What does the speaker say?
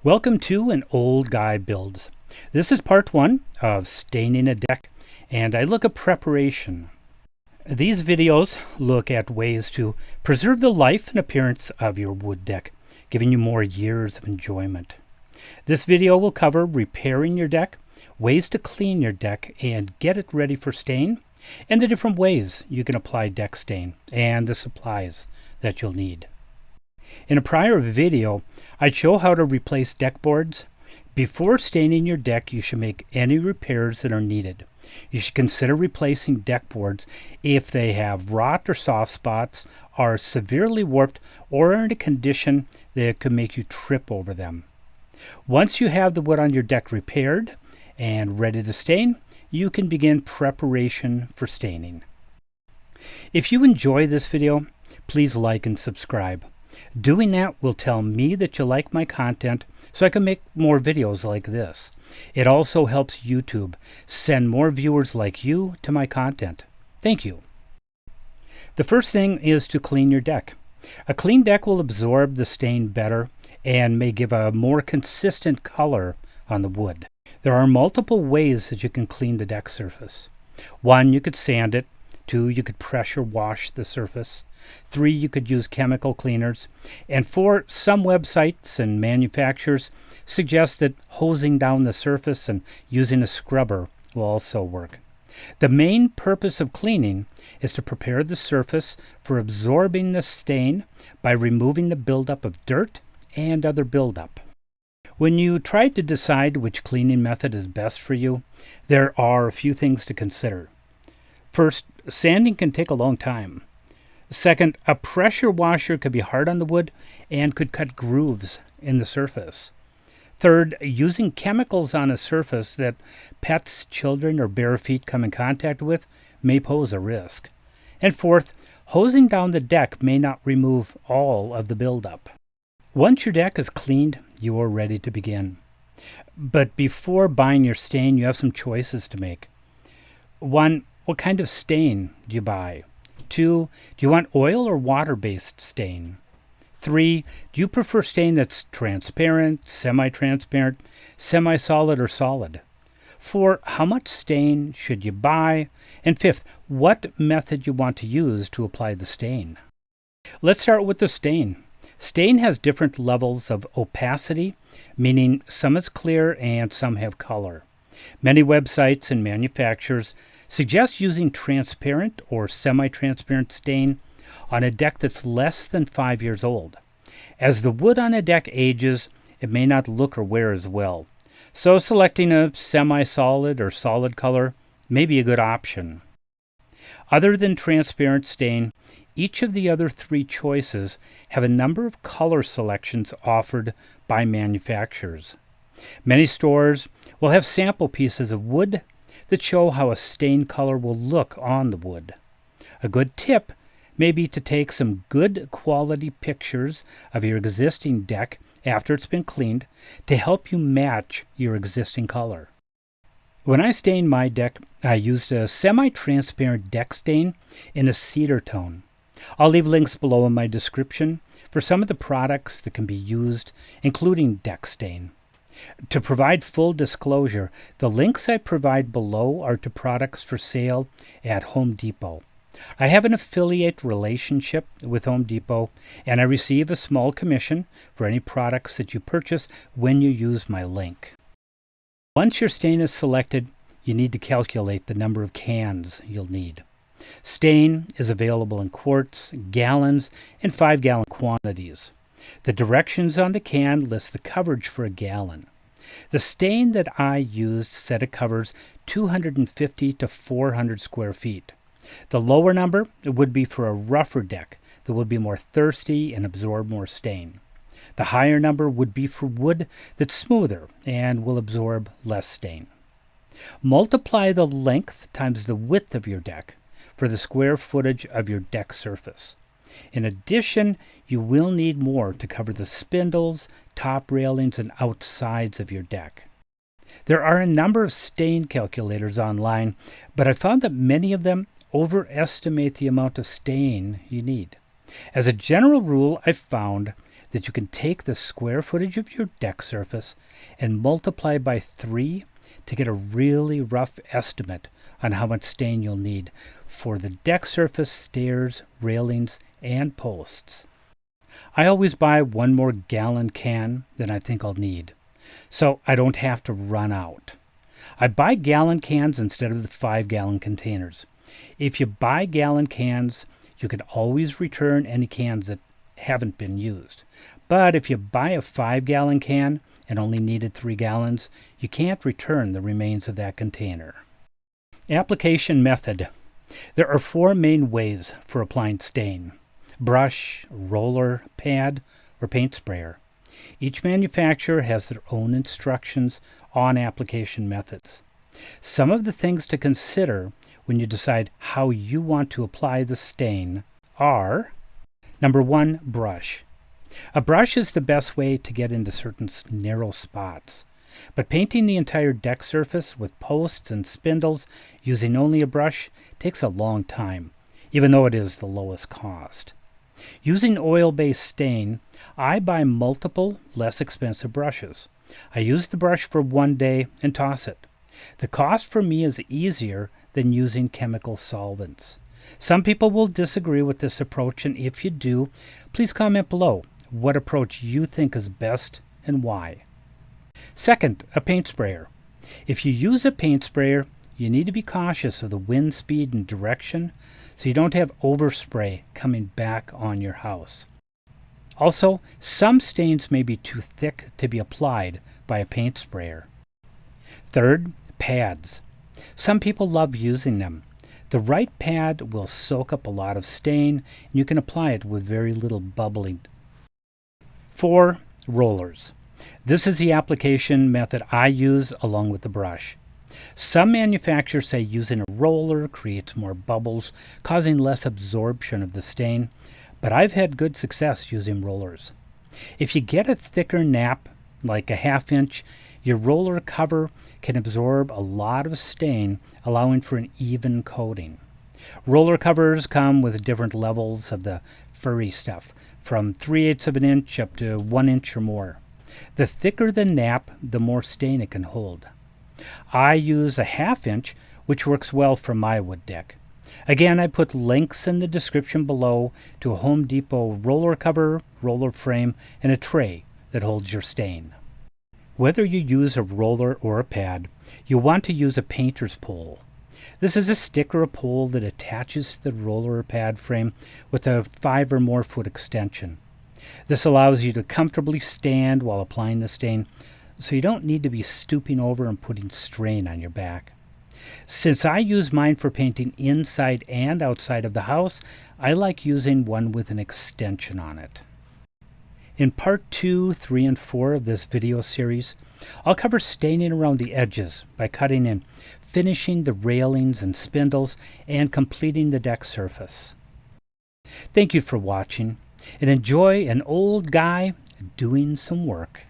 Welcome to An Old Guy Builds. This is part one of staining a deck, and I look at preparation. These videos look at ways to preserve the life and appearance of your wood deck, giving you more years of enjoyment. This video will cover repairing your deck, ways to clean your deck and get it ready for stain, and the different ways you can apply deck stain and the supplies that you'll need. In a prior video, I show how to replace deck boards. Before staining your deck, you should make any repairs that are needed. You should consider replacing deck boards if they have rot or soft spots, are severely warped, or are in a condition that could make you trip over them. Once you have the wood on your deck repaired and ready to stain, you can begin preparation for staining. If you enjoy this video, please like and subscribe. Doing that will tell me that you like my content so I can make more videos like this. It also helps YouTube send more viewers like you to my content. Thank you. The first thing is to clean your deck. A clean deck will absorb the stain better and may give a more consistent color on the wood. There are multiple ways that you can clean the deck surface. 1, you could sand it. 2, you could pressure wash the surface. 3, you could use chemical cleaners. And 4, some websites and manufacturers suggest that hosing down the surface and using a scrubber will also work. The main purpose of cleaning is to prepare the surface for absorbing the stain by removing the buildup of dirt and other buildup. When you try to decide which cleaning method is best for you, there are a few things to consider. First, sanding can take a long time. Second, a pressure washer could be hard on the wood and could cut grooves in the surface. Third, using chemicals on a surface that pets, children, or bare feet come in contact with may pose a risk. And fourth, hosing down the deck may not remove all of the buildup. Once your deck is cleaned, you are ready to begin. But before buying your stain, you have some choices to make. 1, what kind of stain do you buy? 2, do you want oil or water-based stain? 3, do you prefer stain that's transparent, semi-transparent, semi-solid, or solid? 4, how much stain should you buy? And 5th, what method you want to use to apply the stain. Let's start with the stain. Stain has different levels of opacity, meaning some is clear and some have color. Many websites and manufacturers suggest using transparent or semi-transparent stain on a deck that's less than 5 years old. As the wood on a deck ages, it may not look or wear as well, so selecting a semi-solid or solid color may be a good option. Other than transparent stain, each of the other 3 choices have a number of color selections offered by manufacturers. Many stores will have sample pieces of wood that show how a stain color will look on the wood. A good tip may be to take some good quality pictures of your existing deck after it's been cleaned to help you match your existing color. When I stained my deck, I used a semi-transparent deck stain in a cedar tone. I'll leave links below in my description for some of the products that can be used, including deck stain. To provide full disclosure, the links I provide below are to products for sale at Home Depot. I have an affiliate relationship with Home Depot, and I receive a small commission for any products that you purchase when you use my link. Once your stain is selected, you need to calculate the number of cans you'll need. Stain is available in quarts, gallons, and 5-gallon quantities. The directions on the can list the coverage for a gallon. The stain that I used said it covers 250 to 400 square feet. The lower number would be for a rougher deck that would be more thirsty and absorb more stain. The higher number would be for wood that's smoother and will absorb less stain. Multiply the length times the width of your deck for the square footage of your deck surface. In addition, you will need more to cover the spindles, top railings, and outsides of your deck. There are a number of stain calculators online, but I found that many of them overestimate the amount of stain you need. As a general rule, I've found that you can take the square footage of your deck surface and multiply by 3 to get a really rough estimate on how much stain you'll need for the deck surface, stairs, railings, and posts. I always buy 1 more gallon can than I think I'll need, so I don't have to run out. I buy gallon cans instead of the 5-gallon containers. If you buy gallon cans, you can always return any cans that haven't been used. But if you buy a 5-gallon can and only needed 3 gallons, you can't return the remains of that container. Application method. There are 4 main ways for applying stain: brush, roller, pad, or paint sprayer. Each manufacturer has their own instructions on application methods. Some of the things to consider when you decide how you want to apply the stain are: number 1, brush. A brush is the best way to get into certain narrow spots, but painting the entire deck surface with posts and spindles using only a brush takes a long time, even though it is the lowest cost. Using oil-based stain, I buy multiple, less expensive brushes. I use the brush for 1 day and toss it. The cost for me is easier than using chemical solvents. Some people will disagree with this approach, and if you do, please comment below what approach you think is best and why. Second, a paint sprayer. If you use a paint sprayer, you need to be cautious of the wind speed and direction so you don't have overspray coming back on your house. Also, some stains may be too thick to be applied by a paint sprayer. Third, pads. Some people love using them. The right pad will soak up a lot of stain, and you can apply it with very little bubbling. 4, rollers. This is the application method I use along with the brush. Some manufacturers say using a roller creates more bubbles, causing less absorption of the stain, but I've had good success using rollers. If you get a thicker nap, like a 1/2 inch, your roller cover can absorb a lot of stain, allowing for an even coating. Roller covers come with different levels of the furry stuff, from 3/8 of an inch up to 1 inch or more. The thicker the nap, the more stain it can hold. I use a 1/2 inch, which works well for my wood deck. Again, I put links in the description below to a Home Depot roller cover, roller frame, and a tray that holds your stain. Whether you use a roller or a pad, you'll want to use a painter's pole. This is a stick or a pole that attaches to the roller or pad frame with a 5 or more foot extension. This allows you to comfortably stand while applying the stain, so you don't need to be stooping over and putting strain on your back. Since I use mine for painting inside and outside of the house, I like using one with an extension on it. In part 2, 3, and 4 of this video series, I'll cover staining around the edges by cutting and finishing the railings and spindles and completing the deck surface. Thank you for watching, and enjoy an old guy doing some work.